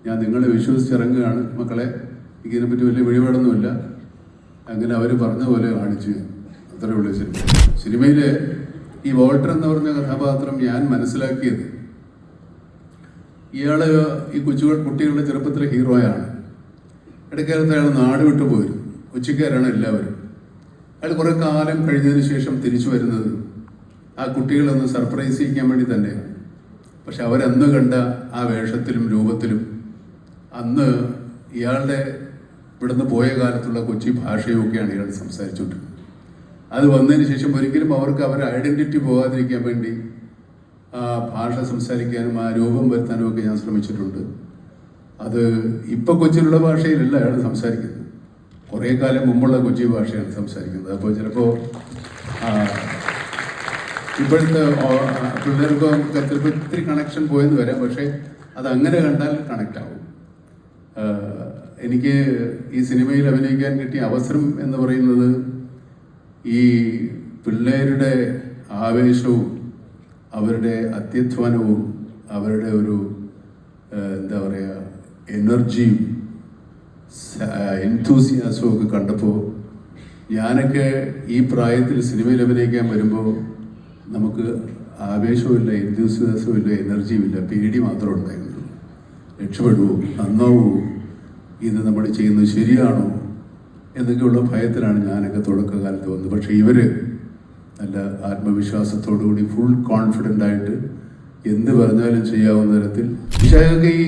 ഞാൻ നിങ്ങളെ വിശ്വസിച്ചിറങ്ങുകയാണ് മക്കളെ, ഇതിനെപ്പറ്റി വലിയ വെളിപാടൊന്നുമില്ല. അങ്ങനെ അവർ പറഞ്ഞ പോലെ കാണിച്ചു. അത്രേ ഉള്ളൂ സിനിമ. സിനിമയിൽ ഈ വോൾട്ടർ എന്ന് പറഞ്ഞ കഥാപാത്രം ഞാൻ മനസ്സിലാക്കിയത്, ഇയാള് ഈ കുട്ടികളുടെ ചെറുപ്പത്തിലെ ഹീറോയാണ്. ഇടയ്ക്കാലത്ത് അയാൾ നാട് വിട്ടു പോയിരുന്നു. കൊച്ചിക്കാരാണ് എല്ലാവരും. അയാൾ കുറെ കാലം കഴിഞ്ഞതിന് ശേഷം തിരിച്ചു വരുന്നത് ആ കുട്ടികളൊന്ന് സർപ്രൈസ് ചെയ്യിക്കാൻ വേണ്ടി തന്നെയാണ്. പക്ഷെ അവരന്ന് കണ്ട ആ വേഷത്തിലും രൂപത്തിലും അന്ന് ഇയാളുടെ ഇവിടുന്ന് പോയ കാലത്തുള്ള കൊച്ചി ഭാഷയൊക്കെയാണ് ഇയാൾ സംസാരിച്ചുകൊണ്ടിരുന്നത്. അത് വന്നതിന് ശേഷം ഒരിക്കലും അവർക്ക് അവരുടെ ഐഡന്റിറ്റി പോകാതിരിക്കാൻ വേണ്ടി ആ ഭാഷ സംസാരിക്കാനും ആ രൂപം വരുത്താനും ഒക്കെ ഞാൻ ശ്രമിച്ചിട്ടുണ്ട്. അത് ഇപ്പൊ കൊച്ചിയിലുള്ള ഭാഷയിലല്ല അയാൾ സംസാരിക്കുന്നത്, കുറേ കാലം മുമ്പുള്ള കൊച്ചി ഭാഷയാണ് സംസാരിക്കുന്നത്. അപ്പോൾ ചിലപ്പോൾ ഇപ്പോഴത്തെ പിള്ളേർക്ക് ചിലപ്പോൾ ഇത്തിരി കണക്ഷൻ പോയെന്ന് വരാം. പക്ഷേ അതങ്ങനെ കണ്ടാൽ കണക്റ്റ് ആവും. എനിക്ക് ഈ സിനിമയിൽ അഭിനയിക്കാൻ കിട്ടിയ അവസരം എന്ന് പറയുന്നത് ഈ പിള്ളേരുടെ ആവേശവും അവരുടെ അത്യധ്വാനവും അവരുടെ ഒരു എന്താ പറയുക എനർജിയും എൻതൂസിയാസവും ഒക്കെ കണ്ടപ്പോൾ, ഞാനൊക്കെ ഈ പ്രായത്തിൽ സിനിമയിൽ അഭിനയിക്കാൻ വരുമ്പോൾ നമുക്ക് ആവേശവുമില്ല, എൻതൂസിയാസവും ഇല്ല, എനർജിയും ഇല്ല, പേടി മാത്രമേ ഉണ്ടായിരുന്നുള്ളൂ. രക്ഷപ്പെടുവോ, നന്നാവോ, ഇത് നമ്മൾ ചെയ്യുന്നത് ശരിയാണോ എന്നൊക്കെയുള്ള ഭയത്തിലാണ് ഞാനൊക്കെ തുടക്കകാലത്ത് വന്നത്. പക്ഷെ ഇവർ നല്ല ആത്മവിശ്വാസത്തോടുകൂടി ഫുൾ കോൺഫിഡൻ്റ് ആയിട്ട് എന്ത് പറഞ്ഞാലും ചെയ്യാവുന്ന തരത്തിൽ. പക്ഷേ അതൊക്കെ ഈ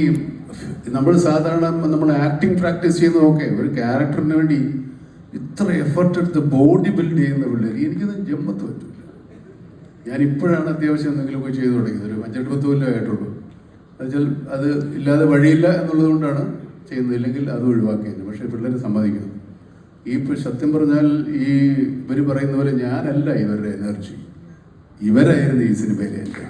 നമ്മൾ സാധാരണ നമ്മൾ ആക്ടിങ് പ്രാക്ടീസ് ചെയ്യുന്നതൊക്കെ ഒരു ക്യാരക്ടറിന് വേണ്ടി ഇത്ര എഫർട്ട് എടുത്ത് ബോഡി ബിൽഡ് ചെയ്യുന്ന പിള്ളേർ എനിക്കൊന്നും ജമ്മത്ത് പറ്റില്ല. ഞാനിപ്പോഴാണ് അത്യാവശ്യം എന്തെങ്കിലുമൊക്കെ ചെയ്തു തുടങ്ങിയത്. ഒരു 5-10 കൊല്ലം ആയിട്ടുള്ളൂ. എന്നുവെച്ചാൽ അത് ഇല്ലാതെ വഴിയില്ല എന്നുള്ളത് കൊണ്ടാണ് ചെയ്യുന്നത്, ഇല്ലെങ്കിൽ അത് ഒഴിവാക്കിയത്. പക്ഷേ പിള്ളേർ സമ്മതിക്കണം. ഈ സത്യം പറഞ്ഞാൽ ഈ ഇവർ പറയുന്ന പോലെ ഞാനല്ല ഇവരുടെ എനർജി, ഇവരായിരുന്നു ഈ സിനിമയിലെ എൻ്റെ